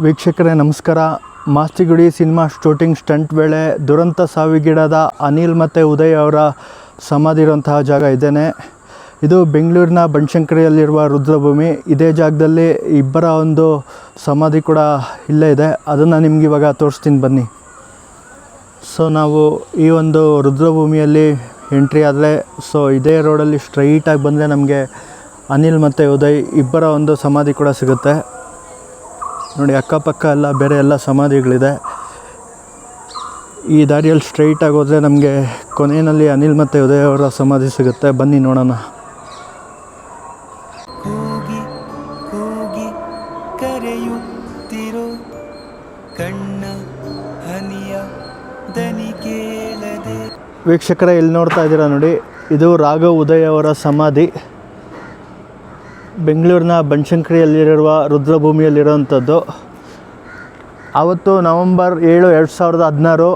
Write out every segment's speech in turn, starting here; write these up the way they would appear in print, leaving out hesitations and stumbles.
ವೀಕ್ಷಕರೇ ನಮಸ್ಕಾರ. Mastigudi cinema shooting stunt ವೇಳೆ ದುರಂತ ಸಾವಿಗೀಡಾದ ಅನಿಲ್ ಮತ್ತು ಉದಯ್ ಅವರ ಸಮಾಧಿ ಇರುವಂತಹ ಜಾಗ ಇದ್ದೇನೆ. ಇದು ಬೆಂಗಳೂರಿನ ಬನಶಂಕರಿಯಲ್ಲಿರುವ ರುದ್ರಭೂಮಿ. ಇದೇ ಜಾಗದಲ್ಲಿ ಇಬ್ಬರ ಒಂದು ಸಮಾಧಿ ಕೂಡ ಇಲ್ಲೇ ಇದೆ. ಅದನ್ನು ನಿಮ್ಗೆ ಇವಾಗ ತೋರಿಸ್ತೀನಿ ಬನ್ನಿ. ಸೊ ನಾವು ಈ ಒಂದು ರುದ್ರಭೂಮಿಯಲ್ಲಿ ಎಂಟ್ರಿ ಆದರೆ ಇದೇ ರೋಡಲ್ಲಿ ಸ್ಟ್ರೈಟಾಗಿ ಬಂದರೆ ನಮಗೆ ಅನಿಲ್ ಮತ್ತು ಉದಯ್ ಇಬ್ಬರ ಒಂದು ಸಮಾಧಿ ಕೂಡ ಸಿಗುತ್ತೆ. ನೋಡಿ, ಅಕ್ಕಪಕ್ಕ ಎಲ್ಲ ಬೇರೆ ಎಲ್ಲ ಸಮಾಧಿಗಳಿದೆ. ಈ ದಾರಿಯಲ್ಲಿ ಸ್ಟ್ರೈಟಾಗಿ ಹೋದರೆ ನಮಗೆ ಕೊನೆಯಲ್ಲಿ ಅನಿಲ್ ಮತ್ತು ಉದಯ್ ಅವರ ಸಮಾಧಿ ಸಿಗುತ್ತೆ. ಬನ್ನಿ ನೋಡೋಣ. ವೀಕ್ಷಕರೇ, ಇಲ್ಲಿ ನೋಡ್ತಾ ಇದ್ದೀರಾ ನೋಡಿ, ಇದು ರಾಘವ್ ಉದಯ್ ಅವರ ಸಮಾಧಿ. ಬೆಂಗಳೂರಿನ ಬನಶಂಕರಿಯಲ್ಲಿರುವ ರುದ್ರಭೂಮಿಯಲ್ಲಿರುವಂಥದ್ದು. ಆವತ್ತು ನವಂಬರ್ 7, 2016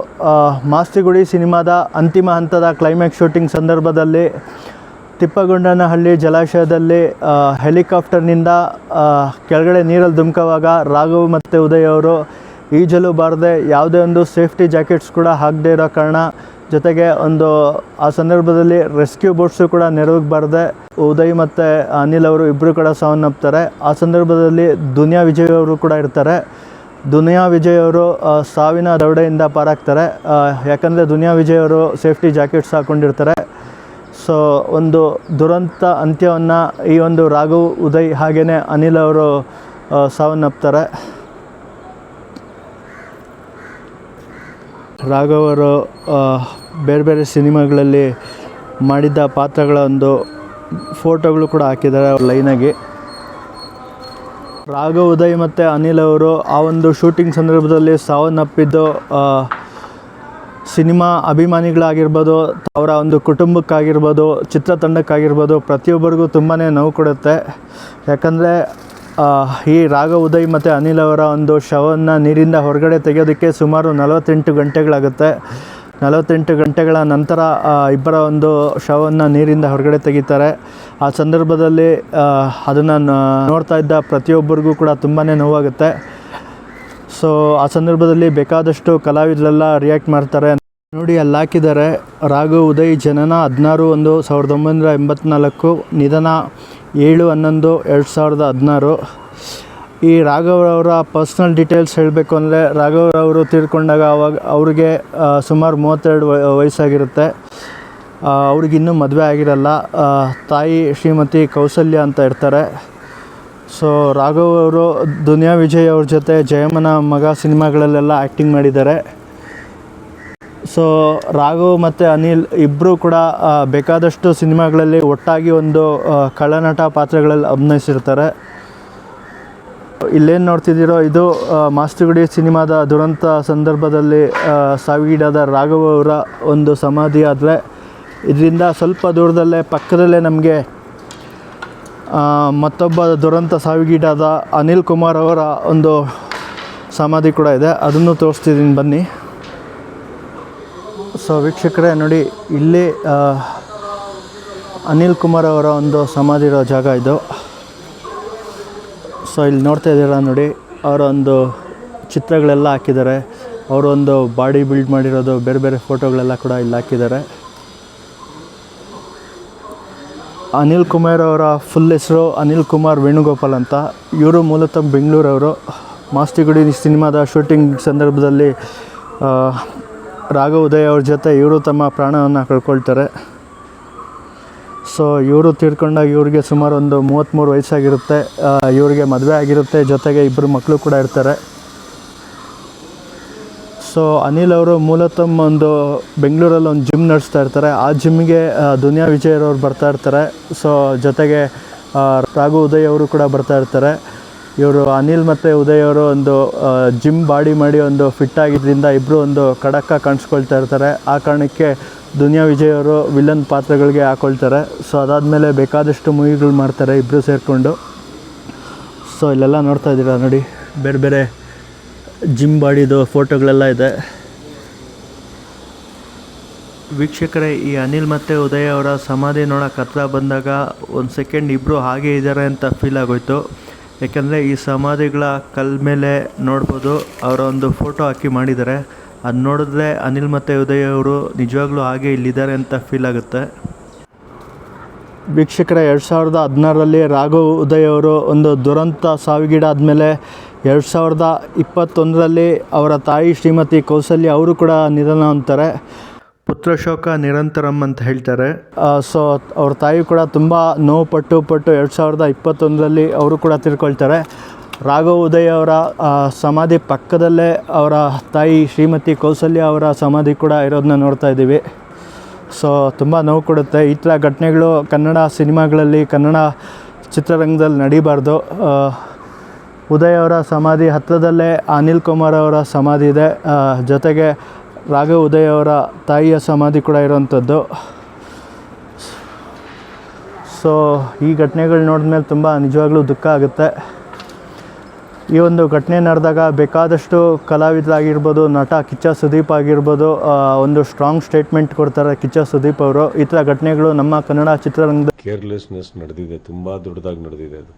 ಮಾಸ್ತಿಗುಡಿ ಸಿನಿಮಾದ ಅಂತಿಮ ಹಂತದ ಕ್ಲೈಮ್ಯಾಕ್ಸ್ ಶೂಟಿಂಗ್ ಸಂದರ್ಭದಲ್ಲಿ ತಿಪ್ಪಗೊಂಡನಹಳ್ಳಿ ಜಲಾಶಯದಲ್ಲಿ ಹೆಲಿಕಾಪ್ಟರ್ನಿಂದ ಕೆಳಗಡೆ ನೀರಲ್ಲಿ ಧುಮುಕುವಾಗ ರಾಘವ್ ಮತ್ತು ಉದಯ್ ಅವರು ಈಜಲು ಬಾರದೆ ಯಾವುದೇ ಒಂದು ಸೇಫ್ಟಿ ಜಾಕೆಟ್ಸ್ ಕೂಡ ಹಾಕದೇ ಇರೋ ಕಾರಣ, ಜೊತೆಗೆ ಆ ಸಂದರ್ಭದಲ್ಲಿ ರೆಸ್ಕ್ಯೂ ಬೋಟ್ಸು ಕೂಡ ನೆರವಿಗೆ ಬಾರದೆ ಉದಯ್ ಮತ್ತು ಅನಿಲ್ ಅವರು ಇಬ್ಬರು ಕೂಡ ಸಾವನ್ನಪ್ತಾರೆ. ಆ ಸಂದರ್ಭದಲ್ಲಿ ದುನಿಯಾ ವಿಜಯ್ ಅವರು ಕೂಡ ಇರ್ತಾರೆ. ದುನಿಯಾ ವಿಜಯ್ ಅವರು ಸಾವಿನ ದವಡೆಯಿಂದ ಪಾರಾಗ್ತಾರೆ. ಯಾಕಂದರೆ ದುನಿಯಾ ವಿಜಯ್ ಅವರು ಸೇಫ್ಟಿ ಜಾಕೆಟ್ಸ್ ಹಾಕ್ಕೊಂಡಿರ್ತಾರೆ. ಒಂದು ದುರಂತ ಅಂತ್ಯವನ್ನು ಈ ಒಂದು ರಾಘವ್ ಉದಯ್ ಹಾಗೆಯೇ ಅನಿಲ್ ಅವರು ಸಾವನ್ನಪ್ತಾರೆ. ರಾಘವ್ ಅವರು ಬೇರೆ ಬೇರೆ ಸಿನಿಮಾಗಳಲ್ಲಿ ಮಾಡಿದ್ದ ಪಾತ್ರಗಳ ಒಂದು ಫೋಟೋಗಳು ಕೂಡ ಹಾಕಿದ್ದಾರೆ ಅವ್ರ ಲೈನಾಗಿ. ರಾಘವ್ ಉದಯ್ ಮತ್ತು ಅನಿಲ್ ಅವರು ಆ ಒಂದು ಶೂಟಿಂಗ್ ಸಂದರ್ಭದಲ್ಲಿ ಸಾವನ್ನಪ್ಪಿದ್ದು ಸಿನಿಮಾ ಅಭಿಮಾನಿಗಳಾಗಿರ್ಬೋದು, ಅವರ ಒಂದು ಕುಟುಂಬಕ್ಕಾಗಿರ್ಬೋದು, ಚಿತ್ರತಂಡಕ್ಕಾಗಿರ್ಬೋದು, ಪ್ರತಿಯೊಬ್ಬರಿಗೂ ತುಂಬಾ ನೋವು ಕೊಡುತ್ತೆ. ಯಾಕಂದರೆ ಈ ರಾಘವ್ ಉದಯ್ ಮತ್ತು ಅನಿಲ್ ಅವರ ಒಂದು ಶವವನ್ನು ನೀರಿಂದ ಹೊರಗಡೆ ತೆಗೆಯೋದಕ್ಕೆ ಸುಮಾರು 48 ಗಂಟೆಗಳಾಗುತ್ತೆ. 48 ಗಂಟೆಗಳ ನಂತರ ಇಬ್ಬರ ಒಂದು ಶವವನ್ನು ನೀರಿಂದ ಹೊರಗಡೆ ತೆಗಿತಾರೆ. ಆ ಸಂದರ್ಭದಲ್ಲಿ ಅದನ್ನು ನೋಡ್ತಾ ಇದ್ದ ಪ್ರತಿಯೊಬ್ಬರಿಗೂ ಕೂಡ ತುಂಬಾ ನೋವಾಗುತ್ತೆ. ಆ ಸಂದರ್ಭದಲ್ಲಿ ಬೇಕಾದಷ್ಟು ಕಲಾವಿದರೆಲ್ಲ ರಿಯಾಕ್ಟ್ ಮಾಡ್ತಾರೆ. ನೋಡಿ, ಅಲ್ಲಿ ಹಾಕಿದ್ದಾರೆ, ರಾಘವ್ ಉದಯ್ ಜನನ 16/1984, ನಿಧನ 7/11/2016. ಈ ರಾಘವ್ ಅವರ ಪರ್ಸ್ನಲ್ ಡೀಟೇಲ್ಸ್ ಹೇಳಬೇಕು ಅಂದರೆ, ರಾಘವ್ ಅವರು ತೀರ್ಕೊಂಡಾಗ ಅವ್ರಿಗೆ ಸುಮಾರು 32 ವಯಸ್ಸಾಗಿರುತ್ತೆ. ಅವ್ರಿಗಿನ್ನೂ ಮದುವೆ ಆಗಿರಲ್ಲ. ತಾಯಿ ಶ್ರೀಮತಿ ಕೌಸಲ್ಯ ಅಂತ ಇರ್ತಾರೆ. ರಾಘವ್ ಅವರು ದುನಿಯಾ ವಿಜಯ್ ಅವ್ರ ಜೊತೆ ಜಯಮ್ಮನ ಮಗ ಸಿನಿಮಾಗಳಲ್ಲೆಲ್ಲ ಆ್ಯಕ್ಟಿಂಗ್ ಮಾಡಿದ್ದಾರೆ. ರಾಘವ್ ಮತ್ತು ಅನಿಲ್ ಇಬ್ಬರು ಕೂಡ ಬೇಕಾದಷ್ಟು ಸಿನಿಮಾಗಳಲ್ಲಿ ಒಟ್ಟಾಗಿ ಒಂದು ಖಳನಟ ಪಾತ್ರಗಳಲ್ಲಿ ಅಭಿನಯಿಸಿರ್ತಾರೆ. ಇಲ್ಲೇನು ನೋಡ್ತಿದ್ದೀರೋ ಇದು ಮಾಸ್ತಿಗುಡಿ ಸಿನಿಮಾದ ದುರಂತ ಸಂದರ್ಭದಲ್ಲಿ ಸಾವಿಗೀಡಾದ ರಾಘವ್ ಅವರ ಒಂದು ಸಮಾಧಿ. ಆದರೆ ಇದರಿಂದ ಸ್ವಲ್ಪ ದೂರದಲ್ಲೇ ಪಕ್ಕದಲ್ಲೇ ನಮಗೆ ಮತ್ತೊಬ್ಬ ದುರಂತ ಸಾವಿಗೀಡಾದ ಅನಿಲ್ ಕುಮಾರ್ ಅವರ ಒಂದು ಸಮಾಧಿ ಕೂಡ ಇದೆ. ಅದನ್ನು ತೋರಿಸ್ತಿದ್ದೀನಿ ಬನ್ನಿ. ವೀಕ್ಷಕರೇ ನೋಡಿ, ಇಲ್ಲಿ ಅನಿಲ್ ಕುಮಾರ್ ಅವರ ಒಂದು ಸಮಾಧಿ ಇರೋ ಜಾಗ ಇದು. ಇಲ್ಲಿ ನೋಡ್ತಾ ಇದ್ದೀರಾ ನೋಡಿ, ಅವರ ಒಂದು ಚಿತ್ರಗಳೆಲ್ಲ ಹಾಕಿದ್ದಾರೆ. ಅವರೊಂದು ಬಾಡಿ ಬಿಲ್ಡ್ ಮಾಡಿರೋದು ಬೇರೆ ಬೇರೆ ಫೋಟೋಗಳೆಲ್ಲ ಕೂಡ ಇಲ್ಲಿ ಹಾಕಿದ್ದಾರೆ. ಅನಿಲ್ ಕುಮಾರ್ ಅವರ ಫುಲ್ ಹೆಸರು ಅನಿಲ್ ಕುಮಾರ್ ವೇಣುಗೋಪಾಲ್ ಅಂತ. ಇವರು ಮೂಲತಃ ಬೆಂಗಳೂರವರು. ಮಾಸ್ತಿಗುಡಿ ಸಿನಿಮಾದ ಶೂಟಿಂಗ್ ಸಂದರ್ಭದಲ್ಲಿ ರಾಘವ್ ಉದಯ್ ಅವ್ರ ಜೊತೆ ಇವರು ತಮ್ಮ ಪ್ರಾಣವನ್ನು ಕಳ್ಕೊಳ್ತಾರೆ. ಇವರು ತೀರ್ಕೊಂಡಾಗ ಇವ್ರಿಗೆ ಸುಮಾರು ಒಂದು 33 ವಯಸ್ಸಾಗಿರುತ್ತೆ. ಇವ್ರಿಗೆ ಮದುವೆ ಆಗಿರುತ್ತೆ, ಜೊತೆಗೆ ಇಬ್ಬರು ಮಕ್ಕಳು ಕೂಡ ಇರ್ತಾರೆ. ಅನಿಲ್ ಅವರು ಮೂಲತಃ ಒಂದು ಬೆಂಗಳೂರಲ್ಲಿ ಒಂದು ಜಿಮ್ ನಡೆಸ್ತಾ ಇರ್ತಾರೆ. ಆ ಜಿಮ್ಗೆ ದುನಿಯಾ ವಿಜಯ್ ಅವರು ಬರ್ತಾ ಇರ್ತಾರೆ. ಜೊತೆಗೆ ರಾಘವ್ ಉದಯ್ ಅವರು ಕೂಡ ಬರ್ತಾ ಇರ್ತಾರೆ. ಇವರು ಅನಿಲ್ ಮತ್ತು ಉದಯ್ ಅವರು ಒಂದು ಜಿಮ್ ಬಾಡಿ ಮಾಡಿ ಒಂದು ಫಿಟ್ ಆಗಿದ್ದರಿಂದ ಇಬ್ಬರು ಒಂದು ಖಡಕ್ಕಾಗಿ ಕಾಣಿಸ್ಕೊಳ್ತಾ ಇರ್ತಾರೆ. ಆ ಕಾರಣಕ್ಕೆ ದುನಿಯಾ ವಿಜಯ್ ಅವರು ವಿಲನ್ ಪಾತ್ರಗಳಿಗೆ ಹಾಕ್ಕೊಳ್ತಾರೆ. ಅದಾದಮೇಲೆ ಬೇಕಾದಷ್ಟು ಮೂವಿಗಳು ಮಾಡ್ತಾರೆ ಇಬ್ಬರು ಸೇರಿಕೊಂಡು. ಇಲ್ಲೆಲ್ಲ ನೋಡ್ತಾ ಇದ್ದೀರಾ ನೋಡಿ, ಬೇರೆ ಬೇರೆ ಜಿಮ್ ಬಾಡಿದು ಫೋಟೋಗಳೆಲ್ಲ ಇದೆ. ವೀಕ್ಷಕರೇ, ಈ ಅನಿಲ್ ಮತ್ತು ಉದಯ್ ಅವರ ಸಮಾಧಿ ನೋಡೋಕೆ ಹತ್ರ ಬಂದಾಗ ಒಂದು ಸೆಕೆಂಡ್ ಇಬ್ಬರು ಹಾಗೆ ಇದ್ದಾರೆ ಅಂತ ಫೀಲ್ ಆಗೋಯ್ತು. ಯಾಕೆಂದರೆ ಈ ಸಮಾಧಿಗಳ ಕಲ್ ಮೇಲೆ ನೋಡ್ಬೋದು ಅವರ ಒಂದು ಫೋಟೋ ಹಾಕಿ ಮಾಡಿದ್ದಾರೆ. ಅದು ನೋಡಿದ್ರೆ ಅನಿಲ್ ಮತ್ತು ಉದಯ್ ಅವರು ನಿಜವಾಗ್ಲೂ ಹಾಗೆ ಇಲ್ಲಿದ್ದಾರೆ ಅಂತ ಫೀಲ್ ಆಗುತ್ತೆ. ವೀಕ್ಷಕರೇ, 2016ರಲ್ಲಿ ರಾಘವ್ ಉದಯ್ ಅವರು ಒಂದು ದುರಂತ ಸಾವಿಗೀಡಾದಮೇಲೆ 2021ರಲ್ಲಿ ಅವರ ತಾಯಿ ಶ್ರೀಮತಿ ಕೌಸಲ್ಯ ಅವರು ಕೂಡ ನಿಧನ ಹೊಂದ್ತಾರೆ. ಪುತ್ರಶೋಕ ನಿರಂತರಂ ಅಂತ ಹೇಳ್ತಾರೆ. ಸೊ ಅವ್ರ ತಾಯಿ ಕೂಡ ತುಂಬ ನೋವು ಪಟ್ಟು 2021ರಲ್ಲಿ ಅವರು ಕೂಡ ತಿರ್ಕೊಳ್ತಾರೆ. ರಾಘವ್ ಉದಯ್ ಅವರ ಸಮಾಧಿ ಪಕ್ಕದಲ್ಲೇ ಅವರ ತಾಯಿ ಶ್ರೀಮತಿ ಕೌಸಲ್ಯ ಅವರ ಸಮಾಧಿ ಕೂಡ ಇರೋದನ್ನ ನೋಡ್ತಾ ಇದ್ದೀವಿ. ಸೊ ತುಂಬ ನೋವು ಕೊಡುತ್ತೆ. ಈ ಥರ ಘಟನೆಗಳು ಕನ್ನಡ ಸಿನಿಮಾಗಳಲ್ಲಿ, ಕನ್ನಡ ಚಿತ್ರರಂಗದಲ್ಲಿ ನಡೀಬಾರ್ದು. ಉದಯ್ ಅವರ ಸಮಾಧಿ ಹತ್ತಿರದಲ್ಲೇ ಅನಿಲ್ ಕುಮಾರ್ ಅವರ ಸಮಾಧಿ ಇದೆ. ಜೊತೆಗೆ ರಾಘವ್ ಉದಯ್ ಅವರ ತಾಯಿಯ ಸಮಾಧಿ ಕೂಡ ಇರೋವಂಥದ್ದು. ಸೊ ಈ ಘಟನೆಗಳು ನೋಡಿದ್ಮೇಲೆ ತುಂಬ ನಿಜವಾಗ್ಲೂ ದುಃಖ ಆಗುತ್ತೆ. ಈ ಒಂದು ಘಟನೆ ನಡೆದಾಗ ಬೇಕಾದಷ್ಟು ಕಲಾವಿದರಾಗಿರ್ಬೋದು, ನಟ ಕಿಚ್ಚ ಸುದೀಪ್ ಆಗಿರ್ಬೋದು, ಒಂದು ಸ್ಟ್ರಾಂಗ್ ಸ್ಟೇಟ್ಮೆಂಟ್ ಕೊಡ್ತಾರೆ ಕಿಚ್ಚ ಸುದೀಪ್ ಅವರು. ಈ ಥರ ಘಟನೆಗಳು ನಮ್ಮ ಕನ್ನಡ ಚಿತ್ರರಂಗದ ಕೇರ್ಲೆಸ್ನೆಸ್ ನಡೆದಿದೆ, ತುಂಬ ದೊಡ್ಡದಾಗಿ ನಡೆದಿದೆ. ಅದು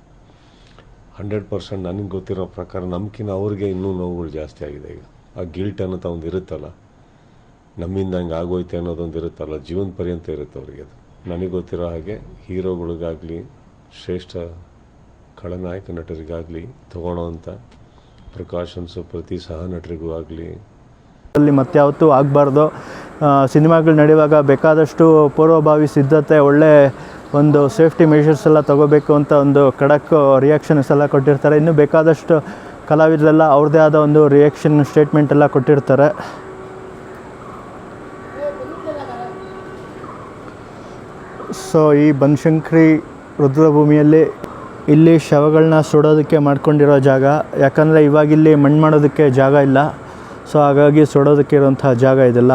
100% ನನಗೆ ಗೊತ್ತಿರೋ ಪ್ರಕಾರ ನಮ್ಕಿನ್ನ ಅವ್ರಿಗೆ ಇನ್ನೂ ನೋವುಗಳು ಜಾಸ್ತಿ ಆಗಿದೆ. ಈಗ ಆ ಗಿಲ್ಟ್ ಅನ್ನೋದು ಒಂದು ಇರುತ್ತಲ್ಲ, ನಮ್ಮಿಂದ ಹಂಗೆ ಆಗೋಯ್ತೆ ಅನ್ನೋದೊಂದು ಇರುತ್ತಲ್ಲ, ಜೀವನ ಪರ್ಯಂತ ಇರುತ್ತೆ ಅವ್ರಿಗೆ. ಅದು ನನಗೆ ಗೊತ್ತಿರೋ ಹಾಗೆ ಹೀರೋಗಳಿಗಾಗಲಿ, ಶ್ರೇಷ್ಠ ಖಳನಾಯಕ ನಟರಿಗಾಗಲಿ ತೊಗೊಳೋವಂಥ ಪ್ರಿಕಾಷನ್ಸು ಪ್ರತಿ ಸಹ ನಟರಿಗೂ ಆಗಲಿ ಅಲ್ಲಿ ಮತ್ತೆ ಯಾವತ್ತೂ ಆಗಬಾರ್ದು. ಸಿನಿಮಾಗಳು ನಡೆಯುವಾಗ ಬೇಕಾದಷ್ಟು ಪೂರ್ವಭಾವಿ ಸಿದ್ಧತೆ, ಒಳ್ಳೆ ಒಂದು ಸೇಫ್ಟಿ ಮೆಷರ್ಸ್ ಎಲ್ಲ ತೊಗೋಬೇಕು ಅಂತ ಒಂದು ಖಡಕ್ ರಿಯಾಕ್ಷನ್ಸ್ ಎಲ್ಲ ಕೊಟ್ಟಿರ್ತಾರೆ. ಇನ್ನೂ ಬೇಕಾದಷ್ಟು ಕಲಾವಿದರೆಲ್ಲ ಅವ್ರದ್ದೇ ಆದ ಒಂದು ರಿಯಾಕ್ಷನ್ ಸ್ಟೇಟ್ಮೆಂಟ್ ಎಲ್ಲ ಕೊಟ್ಟಿರ್ತಾರೆ. ಸೊ ಈ ಬನಶಂಕರಿ ರುದ್ರಭೂಮಿಯಲ್ಲಿ ಇಲ್ಲಿ ಶವಗಳನ್ನ ಸುಡೋದಕ್ಕೆ ಮಾಡ್ಕೊಂಡಿರೋ ಜಾಗ. ಯಾಕಂದರೆ ಇವಾಗಿಲ್ಲಿ ಮಣ್ಣು ಮಾಡೋದಕ್ಕೆ ಜಾಗ ಇಲ್ಲ. ಸೊ ಹಾಗಾಗಿ ಸುಡೋದಕ್ಕೆ ಇರೋಂಥ ಜಾಗ ಇದೆಲ್ಲ.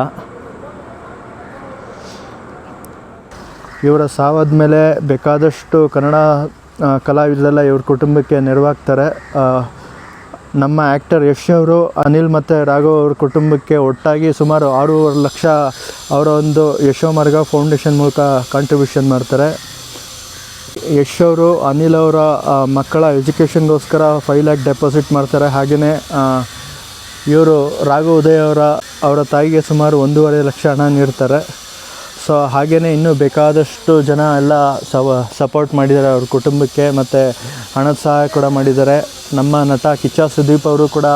ಇವರ ಸಾವಾದ ಮೇಲೆ ಬೇಕಾದಷ್ಟು ಕನ್ನಡ ಕಲಾವಿದರೆಲ್ಲ ಇವ್ರ ಕುಟುಂಬಕ್ಕೆ ನೆರವಾಗ್ತಾರೆ. ನಮ್ಮ ಆ್ಯಕ್ಟರ್ ಯಶ್ ಅವರು ಅನಿಲ್ ಮತ್ತು ರಾಘವ್ ಅವ್ರ ಕುಟುಂಬಕ್ಕೆ ಒಟ್ಟಾಗಿ ಸುಮಾರು 6.5 ಲಕ್ಷ ಅವರ ಒಂದು ಯಶೋಮಾರ್ಗ ಫೌಂಡೇಶನ್ ಮೂಲಕ ಕಾಂಟ್ರಿಬ್ಯೂಷನ್ ಮಾಡ್ತಾರೆ. ಯಶ್ ಅವರು ಅನಿಲ್ ಅವರ ಮಕ್ಕಳ ಎಜುಕೇಷನ್ಗೋಸ್ಕರ 5 ಲ್ಯಾಕ್ ಡೆಪಾಸಿಟ್ ಮಾಡ್ತಾರೆ. ಹಾಗೆಯೇ ಇವರು ರಾಘವ್ ಉದಯ್ ಅವರ ತಾಯಿಗೆ ಸುಮಾರು 1.5 ಲಕ್ಷ ಹಣ ನೀಡ್ತಾರೆ. ಸೊ ಹಾಗೆಯೇ ಇನ್ನೂ ಬೇಕಾದಷ್ಟು ಜನ ಎಲ್ಲ ಸಪೋರ್ಟ್ ಮಾಡಿದ್ದಾರೆ ಅವ್ರ ಕುಟುಂಬಕ್ಕೆ, ಮತ್ತು ಹಣದ ಸಹಾಯ ಕೂಡ ಮಾಡಿದ್ದಾರೆ. ನಮ್ಮ ನಟ ಕಿಚ್ಚ ಸುದೀಪ್ ಅವರು ಕೂಡ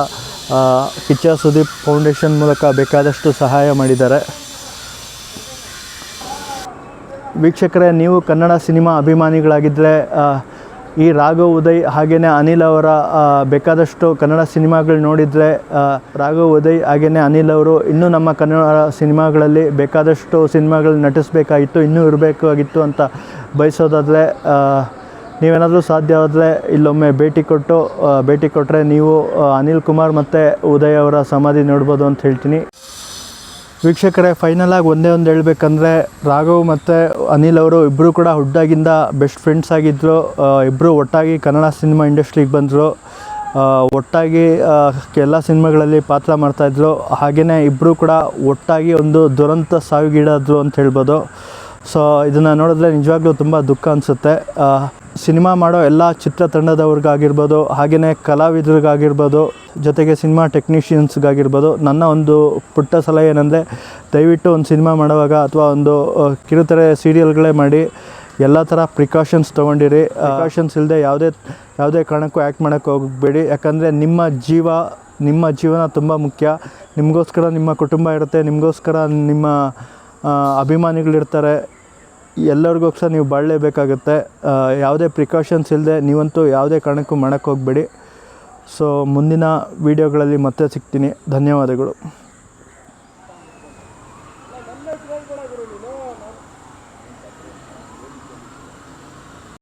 ಕಿಚ್ಚ ಸುದೀಪ್ ಫೌಂಡೇಶನ್ ಮೂಲಕ ಬೇಕಾದಷ್ಟು ಸಹಾಯ ಮಾಡಿದ್ದಾರೆ. ವೀಕ್ಷಕರೇ, ನೀವು ಕನ್ನಡ ಸಿನಿಮಾ ಅಭಿಮಾನಿಗಳಾಗಿದ್ದರೆ ಈ ರಾಘವ್ ಉದಯ್ ಹಾಗೆಯೇ ಅನಿಲ್ ಅವರ ಬೇಕಾದಷ್ಟು ಕನ್ನಡ ಸಿನಿಮಾಗಳು ನೋಡಿದರೆ, ರಾಘವ್ ಉದಯ್ ಹಾಗೆಯೇ ಅನಿಲ್ ಅವರು ಇನ್ನೂ ನಮ್ಮ ಕನ್ನಡ ಸಿನಿಮಾಗಳಲ್ಲಿ ಬೇಕಾದಷ್ಟು ಸಿನಿಮಾಗಳು ನಟಿಸಬೇಕಾಗಿತ್ತು, ಇನ್ನೂ ಇರಬೇಕಾಗಿತ್ತು ಅಂತ ಬಯಸೋದಾದರೆ, ನೀವೇನಾದರೂ ಸಾಧ್ಯವಾದರೆ ಇಲ್ಲೊಮ್ಮೆ ಭೇಟಿ ಕೊಟ್ಟರೆ ನೀವು ಅನಿಲ್ ಕುಮಾರ್ ಮತ್ತು ಉದಯ್ ಅವರ ಸಮಾಧಿ ನೋಡ್ಬೋದು ಅಂತ ಹೇಳ್ತೀನಿ. ವೀಕ್ಷಕರೇ, ಫೈನಲಾಗಿ ಒಂದೇ ಒಂದು ಹೇಳಬೇಕಂದ್ರೆ, ರಾಘವ್ ಮತ್ತು ಅನಿಲ್ ಅವರು ಇಬ್ಬರು ಕೂಡ ಹುಟ್ಟಾಗಿಂದ ಬೆಸ್ಟ್ ಫ್ರೆಂಡ್ಸ್ ಆಗಿದ್ದರು. ಇಬ್ಬರು ಒಟ್ಟಾಗಿ ಕನ್ನಡ ಸಿನಿಮಾ ಇಂಡಸ್ಟ್ರಿಗೆ ಬಂದರು. ಒಟ್ಟಾಗಿ ಎಲ್ಲ ಸಿನಿಮಾಗಳಲ್ಲಿ ಪಾತ್ರ ಮಾಡ್ತಾಯಿದ್ರು. ಹಾಗೆಯೇ ಇಬ್ಬರು ಕೂಡ ಒಟ್ಟಾಗಿ ಒಂದು ದುರಂತ ಸಾವಿಗೀಡಾದರು ಅಂತ ಹೇಳ್ಬೋದು. ಸೊ ಇದನ್ನು ನೋಡಿದ್ರೆ ನಿಜವಾಗ್ಲೂ ತುಂಬ ದುಃಖ ಅನಿಸುತ್ತೆ. ಸಿನಿಮಾ ಮಾಡೋ ಎಲ್ಲ ಚಿತ್ರತಂಡದವ್ರಿಗಾಗಿರ್ಬೋದು, ಹಾಗೆಯೇ ಕಲಾವಿದರಿಗಾಗಿರ್ಬೋದು, ಜೊತೆಗೆ ಸಿನಿಮಾ ಟೆಕ್ನಿಷಿಯನ್ಸ್ಗಾಗಿರ್ಬೋದು, ನನ್ನ ಒಂದು ಪುಟ್ಟ ಸಲಹೆ ಏನಂದರೆ, ದಯವಿಟ್ಟು ಒಂದು ಸಿನಿಮಾ ಮಾಡುವಾಗ ಅಥವಾ ಒಂದು ಕಿರುತೆರೆ ಸೀರಿಯಲ್ಗಳೇ ಮಾಡಿ ಎಲ್ಲ ಥರ ಪ್ರಿಕಾಷನ್ಸ್ ತೊಗೊಂಡಿರಿ. ಪ್ರಿಕಾಷನ್ಸ್ ಇಲ್ಲದೆ ಯಾವುದೇ ಕಾರಣಕ್ಕೂ ಆ್ಯಕ್ಟ್ ಮಾಡೋಕ್ಕೆ ಹೋಗಬೇಡಿ. ಯಾಕಂದರೆ ನಿಮ್ಮ ಜೀವನ ತುಂಬ ಮುಖ್ಯ. ನಿಮಗೋಸ್ಕರ ನಿಮ್ಮ ಕುಟುಂಬ ಇರುತ್ತೆ, ನಿಮಗೋಸ್ಕರ ನಿಮ್ಮ ಅಭಿಮಾನಿಗಳಿರ್ತಾರೆ. ಎಲ್ಲರಿಗೋಸ್ಕರ ನೀವು ಬಾಳಲೇಬೇಕಾಗುತ್ತೆ. ಯಾವುದೇ ಪ್ರಿಕಾಷನ್ಸ್ ಇಲ್ಲದೆ ನೀವಂತೂ ಯಾವುದೇ ಕಾರಣಕ್ಕೂ ಮಾಡೋಕ್ಕೆ ಹೋಗಬೇಡಿ. ಸೊ ಮುಂದಿನ ವೀಡಿಯೋಗಳಲ್ಲಿ ಮತ್ತೆ ಸಿಗ್ತೀನಿ. ಧನ್ಯವಾದಗಳು.